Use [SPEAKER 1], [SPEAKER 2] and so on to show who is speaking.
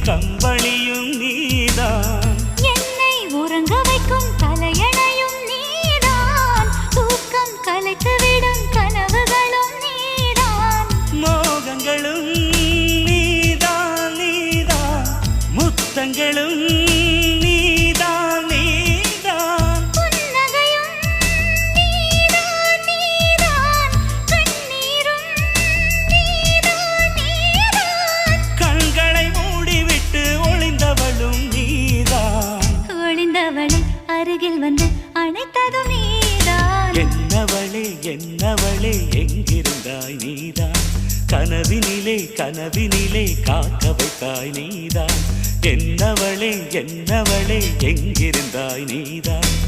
[SPEAKER 1] கம்பளியும் நீதான்,
[SPEAKER 2] என்னை உறங்க வைக்கும் தலையணையும் நீதான், தூக்கம் கலைத்துவிடும் கனவுகளும் நீதான்,
[SPEAKER 1] மோகங்களும் நீதான் நீதான், முத்தங்களும் நீதான் நீதான்,
[SPEAKER 2] புன்னகையும் நீதான் நீதான், கண்ணீரும் நீதான் நீதான்,
[SPEAKER 1] கண்களை மூடிவிட்டு ஒளிந்தவளும் நீதான்,
[SPEAKER 2] ஒளிந்தவளை அருகில் வந்து அணைத்ததும் நீதான்,
[SPEAKER 1] என்னவளே என்னவளே எங்கிருந்தாய் நீதான், கனவினிலே கனவினிலே காக்க வைத்தாய் நீதான், என்னவளே என்னவளே எங்கிருந்தாய் நீதான்.